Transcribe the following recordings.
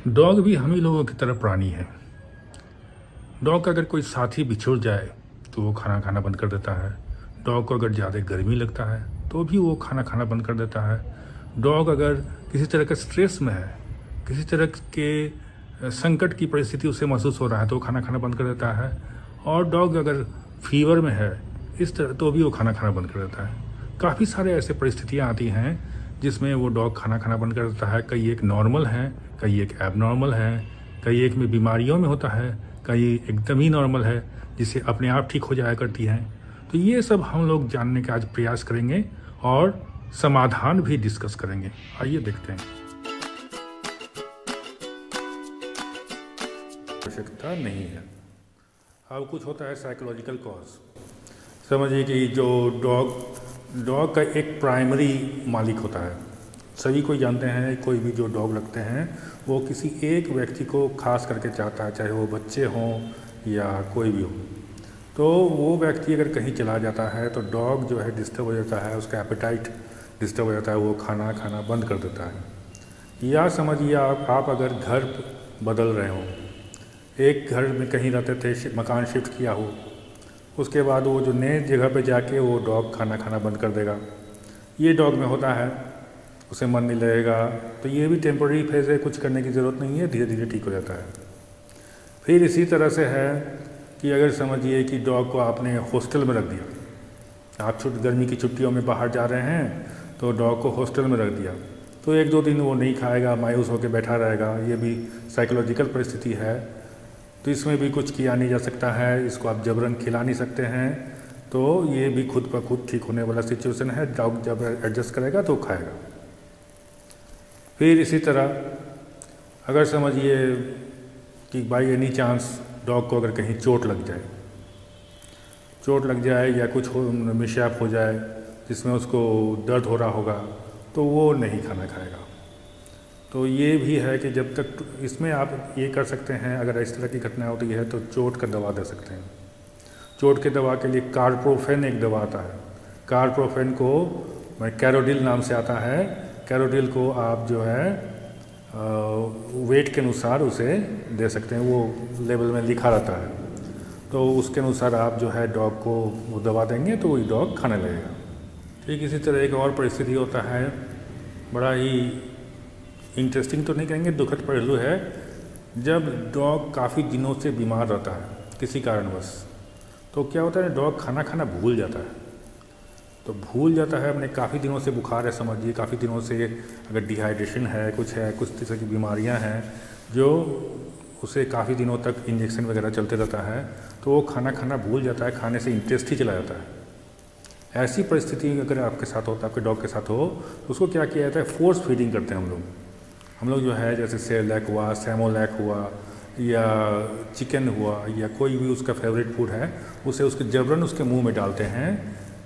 Dog भी हम ही लोगों की तरह प्राणी है। डॉग का अगर कोई साथी बिछुड़ जाए तो वो खाना खाना बंद कर देता है। डॉग को अगर ज़्यादा गर्मी लगता है तो भी वो खाना खाना बंद कर देता है। डॉग अगर किसी तरह का स्ट्रेस में है, किसी तरह के संकट की परिस्थिति उसे महसूस हो रहा है तो वो खाना खाना बंद कर देता है। और डॉग अगर फीवर में है इस तरह तो भी वो खाना खाना बंद कर देता है। काफ़ी सारे ऐसे परिस्थितियाँ आती हैं जिसमें वो डॉग खाना खाना बंद कर देता है। कई एक नॉर्मल हैं, कई एक एबनॉर्मल हैं, कई एक में बीमारियों में होता है, कई एकदम ही नॉर्मल है जिससे अपने आप ठीक हो जाया करती हैं। तो ये सब हम लोग जानने का आज प्रयास करेंगे और समाधान भी डिस्कस करेंगे। आइए देखते हैं। आवश्यकता नहीं है। अब कुछ होता है साइकोलॉजिकल कॉज। समझिए कि जो डॉग का एक प्राइमरी मालिक होता है। सभी कोई जानते हैं, कोई भी जो डॉग रखते हैं वो किसी एक व्यक्ति को खास करके चाहता है, चाहे वो बच्चे हों या कोई भी हो। तो वो व्यक्ति अगर कहीं चला जाता है तो डॉग जो है डिस्टर्ब हो जाता है, उसका एपेटाइट डिस्टर्ब हो जाता है, वो खाना खाना बंद कर देता है। या समझिए आप अगर घर बदल रहे हो, एक घर में कहीं रहते थे, मकान शिफ्ट किया हो, उसके बाद वो जो नए जगह पे जाके वो डॉग खाना खाना बंद कर देगा। ये डॉग में होता है, उसे मन नहीं लगेगा। तो ये भी टेम्पररी फेज है, कुछ करने की ज़रूरत नहीं है, धीरे धीरे ठीक हो जाता है। फिर इसी तरह से है कि अगर समझिए कि डॉग को आपने हॉस्टल में रख दिया, आप गर्मी की छुट्टियों में बाहर जा रहे हैं तो डॉग को हॉस्टल में रख दिया, तो एक दो दिन वो नहीं खाएगा, मायूस होकर बैठा रहेगा। ये भी साइकोलॉजिकल परिस्थिति है, तो इसमें भी कुछ किया नहीं जा सकता है। इसको आप जबरन खिला नहीं सकते हैं, तो ये भी खुद ब खुद ठीक होने वाला सिचुएशन है। डॉग जब एडजस्ट करेगा तो खाएगा। फिर इसी तरह अगर समझिए कि बाई एनी चांस डॉग को अगर कहीं चोट लग जाए या कुछ मिसहैप हो जाए जिसमें उसको दर्द हो रहा होगा, तो वो नहीं खाना खाएगा। तो ये भी है कि जब तक इसमें आप ये कर सकते हैं, अगर इस तरह की घटना होती है तो चोट का दवा दे सकते हैं। चोट के दवा के लिए कार्प्रोफेन एक दवा आता है। कार्प्रोफेन को कैरोडिल नाम से आता है। कैरोडिल को आप जो है वेट के अनुसार उसे दे सकते हैं, वो लेवल में लिखा रहता है। तो उसके अनुसार आप जो है डॉग को वो दवा देंगे तो वही डॉग खाने लगेगा। ठीक इसी तरह एक और परिस्थिति होता है, बड़ा ही इंटरेस्टिंग तो नहीं कहेंगे, दुखद पहलू है। जब डॉग काफ़ी दिनों से बीमार रहता है किसी कारणवश, तो क्या होता है, डॉग खाना खाना भूल जाता है। तो भूल जाता है, अपने काफ़ी दिनों से बुखार है, समझिए काफ़ी दिनों से अगर डिहाइड्रेशन है, कुछ तरह की बीमारियां हैं जो उसे काफ़ी दिनों तक इंजेक्शन वगैरह चलते रहता है, तो वो खाना खाना भूल जाता है, खाने से इंटरेस्ट ही चला जाता है। ऐसी परिस्थिति अगर आपके साथ हो, आपके डॉग के साथ हो, तो उसको क्या किया जाता है, फोर्स फीडिंग करते हैं हम लोग जो है, जैसे सेरेलैक हुआ, सैमोलैक हुआ या चिकन हुआ या कोई भी उसका फेवरेट फूड है, उसे उसके जबरन उसके मुंह में डालते हैं।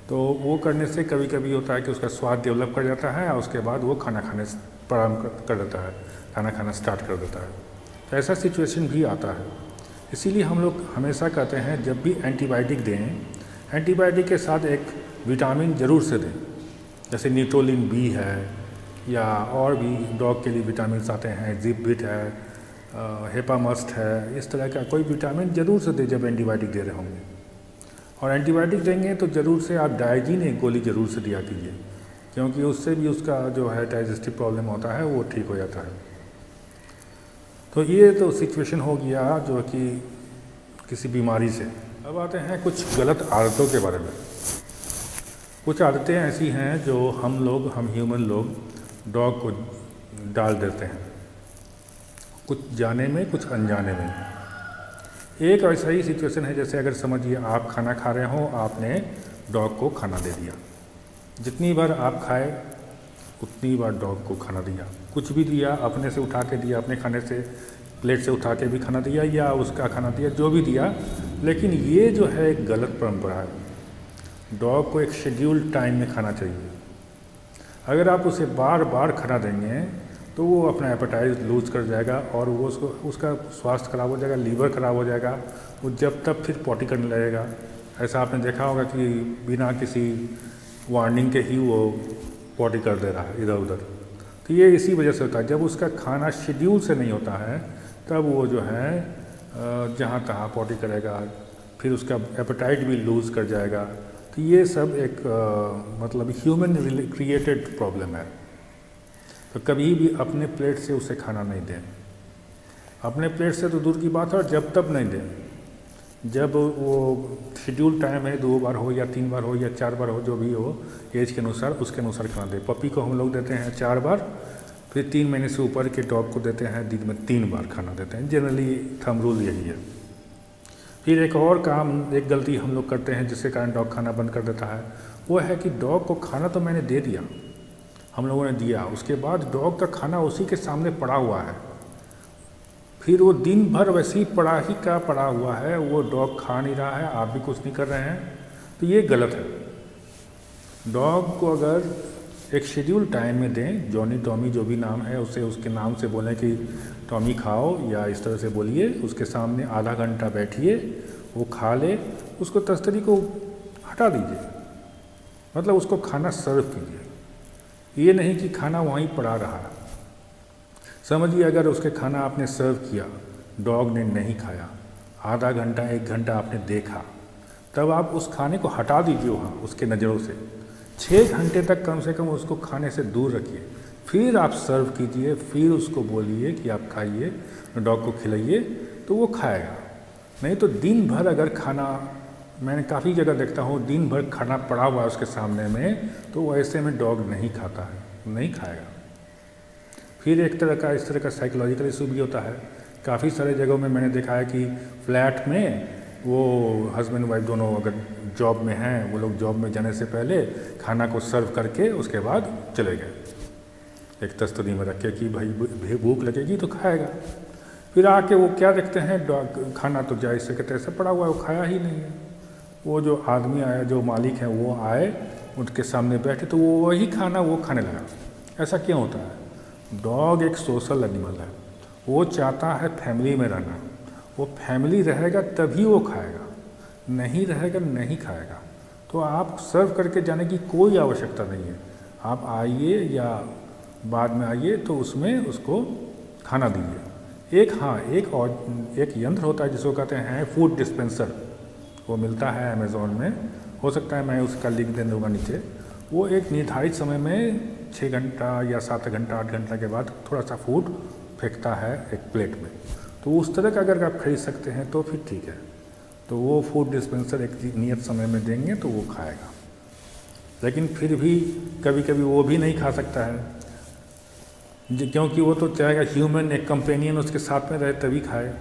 तो वो करने से कभी कभी होता है कि उसका स्वाद डेवलप कर जाता है और उसके बाद वो खाना खाने प्रारंभ कर देता है, खाना खाना स्टार्ट कर देता है। तो ऐसा सिचुएशन भी आता है। इसीलिए हम लोग हमेशा कहते हैं जब भी एंटीबायोटिक दें, एंटीबायोटिक के साथ एक विटामिन ज़रूर से दें। जैसे न्यूट्रोलिन बी है या और भी डॉग के लिए विटामिन आते हैं, जिपबिट है, हेपामस्ट है, इस तरह का कोई विटामिन ज़रूर से दें जब एंटीबायोटिक दे रहे होंगे। और एंटीबायोटिक देंगे तो ज़रूर से आप डायजीन एक गोली ज़रूर से दिया कीजिए, क्योंकि उससे भी उसका जो है डाइजेस्टिव प्रॉब्लम होता है वो ठीक हो जाता है। तो ये तो सिचुएशन हो गया जो कि किसी बीमारी से। अब आते हैं कुछ गलत आदतों के बारे में। कुछ आदतें ऐसी हैं जो हम ह्यूमन लोग डॉग को डाल देते हैं, कुछ जाने में कुछ अनजाने में। एक ऐसा ही सिचुएशन है, जैसे अगर समझिए आप खाना खा रहे हो, आपने डॉग को खाना दे दिया। जितनी बार आप खाए उतनी बार डॉग को खाना दिया, कुछ भी दिया, अपने से उठा के दिया, अपने खाने से प्लेट से उठा के भी खाना दिया या उसका खाना दिया, जो भी दिया। लेकिन ये जो है एक गलत परंपरा है। डॉग को एक शेड्यूल्ड टाइम में खाना चाहिए। अगर आप उसे बार बार खाना देंगे तो वो अपना एपेटाइट लूज कर जाएगा और वो उसका स्वास्थ्य खराब हो जाएगा, लीवर खराब हो जाएगा, वो जब तब फिर पॉटी करने लगेगा। ऐसा आपने देखा होगा कि बिना किसी वार्निंग के ही वो पॉटी कर दे रहा है इधर उधर। तो ये इसी वजह से होता है, जब उसका खाना शेड्यूल से नहीं होता है तब वो जो है जहाँ तहाँ पॉटी करेगा, फिर उसका एपेटाइट भी लूज़ कर जाएगा। तो ये सब एक मतलब ह्यूमन क्रिएटेड प्रॉब्लम है। तो कभी भी अपने प्लेट से उसे खाना नहीं दें। अपने प्लेट से तो दूर की बात है, और जब तब नहीं दें जब वो शेड्यूल टाइम है, 2 बार हो या 3 बार हो या 4 बार हो, जो भी हो एज के अनुसार उसके अनुसार खाना दें। पपी को हम लोग देते हैं 4 बार, फिर 3 महीने से ऊपर के डॉग को देते हैं दिन में 3 बार खाना देते हैं। जनरली थंब रूल यही है। फिर एक और काम, एक गलती हम लोग करते हैं जिसके कारण डॉग खाना बंद कर देता है, वो है कि डॉग को खाना तो मैंने दे दिया, हम लोगों ने दिया, उसके बाद डॉग का खाना उसी के सामने पड़ा हुआ है, फिर वो दिन भर वैसे ही पड़ा हुआ है, वो डॉग खा नहीं रहा है, आप भी कुछ नहीं कर रहे हैं, तो ये गलत है। डॉग को अगर एक शेड्यूल टाइम में दें, जॉनी टॉमी जो भी नाम है उसे उसके नाम से बोलें कि टॉमी खाओ, या इस तरह से बोलिए, उसके सामने आधा घंटा बैठिए, वो खा ले, उसको तस्तरी को हटा दीजिए, मतलब उसको खाना सर्व कीजिए। ये नहीं कि खाना वहीं पड़ा रहा। समझिए अगर उसके खाना आपने सर्व किया, डॉग ने नहीं खाया, आधा घंटा 1 घंटा आपने देखा, तब आप उस खाने को हटा दीजिए वहाँ उसके नज़रों से। 6 घंटे तक कम से कम उसको खाने से दूर रखिए, फिर आप सर्व कीजिए, फिर उसको बोलिए कि आप खाइए, डॉग को खिलाइए, तो वो खाएगा। नहीं तो दिन भर अगर खाना, मैंने काफ़ी जगह देखता हूँ, दिन भर खाना पड़ा हुआ है उसके सामने में, तो ऐसे में डॉग नहीं खाता है, नहीं खाएगा। फिर एक तरह का इस तरह का साइकोलॉजिकल इशू भी होता है। काफ़ी सारे जगहों में मैंने देखा है कि फ्लैट में वो हस्बैंड वाइफ दोनों अगर जॉब में हैं, वो लोग जॉब में जाने से पहले खाना को सर्व करके उसके बाद चले गए, एक तस्तरी में रख के कि भाई भूख लगेगी तो खाएगा। फिर आके वो क्या देखते हैं, खाना तो जैसे के तैसे पड़ा हुआ है, वो खाया ही नहीं है। वो जो आदमी आया, जो मालिक हैं वो आए, उनके सामने बैठे, तो वो वही खाना वो खाने लगा। ऐसा क्यों होता है? डॉग एक सोशल एनिमल है, वो चाहता है फैमिली में रहना, वो फैमिली रहेगा तभी वो खाएगा, नहीं रहेगा नहीं खाएगा। तो आप सर्व करके जाने की कोई आवश्यकता नहीं है, आप आइए या बाद में आइए तो उसमें उसको खाना दीजिए। एक यंत्र होता है जिसको कहते हैं फूड डिस्पेंसर, वो मिलता है अमेज़ॉन में, हो सकता है मैं उसका लिंक दे दूँगा नीचे। वो एक निर्धारित समय में 6 घंटा या 7 घंटा 8 घंटा के बाद थोड़ा सा फूड फेंकता है एक प्लेट में, तो उस तरह का अगर आप खरीद सकते हैं तो फिर ठीक है। तो वो फूड डिस्पेंसर एक नियत समय में देंगे तो वो खाएगा। लेकिन फिर भी कभी कभी वो भी नहीं खा सकता है, क्योंकि वो तो चाहेगा ह्यूमन एक कंपेनियन उसके साथ में रहे तभी खाए।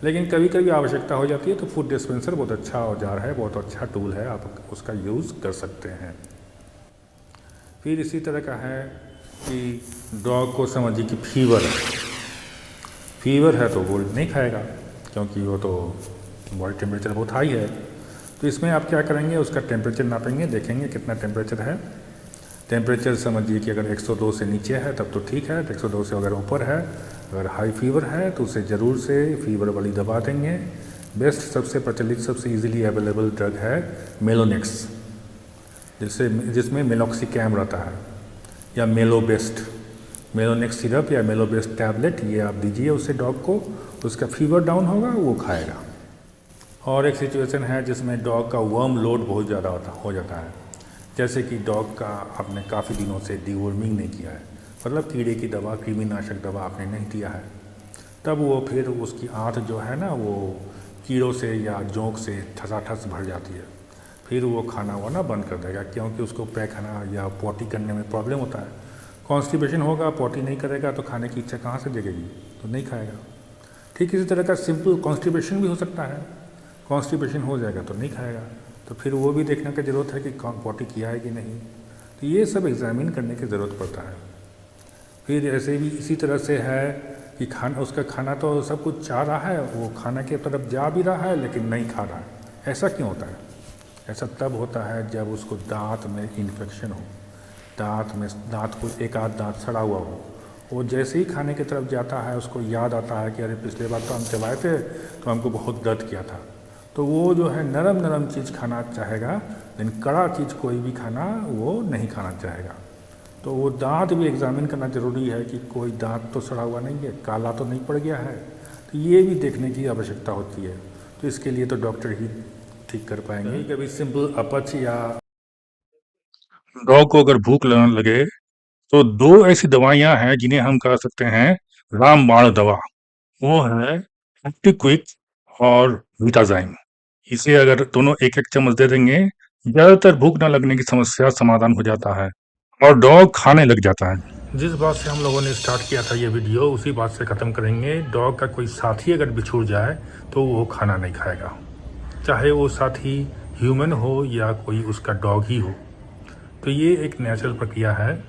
लेकिन कभी कभी आवश्यकता हो जाती है तो फूड डिस्पेंसर बहुत अच्छा औजार है, बहुत अच्छा टूल है, आप उसका यूज़ कर सकते हैं। फिर इसी तरह का है कि डॉग को समझिए कि फीवर है तो वो नहीं खाएगा, क्योंकि वो तो बॉडी टेम्परेचर बहुत हाई है। तो इसमें आप क्या करेंगे, उसका टेम्परेचर नापेंगे, देखेंगे कितना टेम्परेचर है। टेम्परेचर समझिए कि अगर 102 से नीचे है तब तो ठीक है, 102 से अगर ऊपर है, अगर हाई फीवर है तो उसे ज़रूर से फीवर वाली दवा देंगे। बेस्ट, सबसे प्रचलित, सबसे इजीली अवेलेबल ड्रग है मेलोनेक्स, जिसमें मेलॉक्सिकैम रहता है, या मेलोनेक्स सिरप या मेलोबेस्ट टैबलेट, ये आप दीजिए उसे डॉग को, उसका फीवर डाउन होगा, वो खाएगा। और एक सिचुएशन है जिसमें डॉग का वर्म लोड बहुत ज़्यादा हो जाता है, जैसे कि डॉग का आपने काफ़ी दिनों से डिवॉर्मिंग नहीं किया है, मतलब कीड़े की दवा, कृमिनाशक दवा आपने नहीं दिया है, तब वो फिर उसकी आंत जो है ना वो कीड़ों से या जोंक से ठसाठस भर जाती है, फिर वो खाना वाना बंद कर देगा, क्योंकि उसको पैखाना या पॉटी करने में प्रॉब्लम होता है। कॉन्स्टिपेशन होगा, पॉटी नहीं करेगा तो खाने की इच्छा कहाँ से जगेगी, तो नहीं खाएगा। ठीक इसी तरह का सिंपल कॉन्स्टिपेशन भी हो सकता है, कॉन्स्टिपेशन हो जाएगा तो नहीं खाएगा, तो फिर वो भी देखने की ज़रूरत है कि पॉटी किया है कि नहीं, तो ये सब एग्जामिन करने की ज़रूरत पड़ता है। फिर ऐसे भी इसी तरह से है कि उसका खाना तो सब कुछ चाह रहा है, वो खाना की तरफ जा भी रहा है लेकिन नहीं खा रहा है। ऐसा क्यों होता है? ऐसा तब होता है जब उसको दांत में इन्फेक्शन हो, दांत को एक आध दांत सड़ा हुआ हो, वो जैसे ही खाने की तरफ जाता है उसको याद आता है कि अरे पिछले बार तो हम चबाए थे तो हमको बहुत दर्द किया था, तो वो जो है नरम चीज़ खाना चाहेगा, लेकिन कड़ा चीज़ कोई भी खाना वो नहीं खाना चाहेगा। तो वो दांत भी एग्जामिन करना ज़रूरी है कि कोई दांत तो सड़ा हुआ नहीं है, काला तो नहीं पड़ गया है, तो ये भी देखने की आवश्यकता होती है। तो इसके लिए तो डॉक्टर ही ठीक कर पाएंगे। कभी सिंपल अपच या डॉग को अगर भूख लगने लगे तो 2 ऐसी दवाइयाँ हैं जिन्हें हम कह सकते हैं रामबाण दवा। वो है एक्टिक्विक और विटाज़ाइम। इसे अगर दोनों 1-1 चम्मच दे देंगे, ज़्यादातर भूख न लगने की समस्या समाधान हो जाता है और डॉग खाने लग जाता है। जिस बात से हम लोगों ने स्टार्ट किया था ये वीडियो, उसी बात से ख़त्म करेंगे। डॉग का कोई साथी अगर बिछुड़ जाए तो वो खाना नहीं खाएगा, चाहे वो साथी ह्यूमन हो या कोई उसका डॉग ही हो। तो ये एक नेचुरल प्रक्रिया है।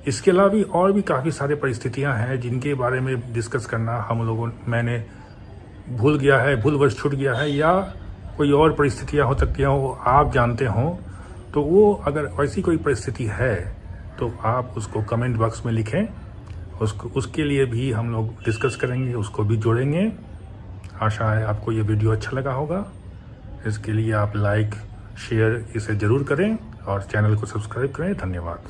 इसके अलावा भी और भी काफ़ी सारी परिस्थितियां हैं जिनके बारे में डिस्कस करना मैंने भूल गया है, भूलवश छूट गया है, या कोई और परिस्थितियां हो सकती हैं वो आप जानते हों। तो वो अगर ऐसी कोई परिस्थिति है तो आप उसको कमेंट बॉक्स में लिखें, उसके लिए भी हम लोग डिस्कस करेंगे, उसको भी जोड़ेंगे। आशा है आपको ये वीडियो अच्छा लगा होगा। इसके लिए आप लाइक शेयर इसे ज़रूर करें और चैनल को सब्सक्राइब करें। धन्यवाद।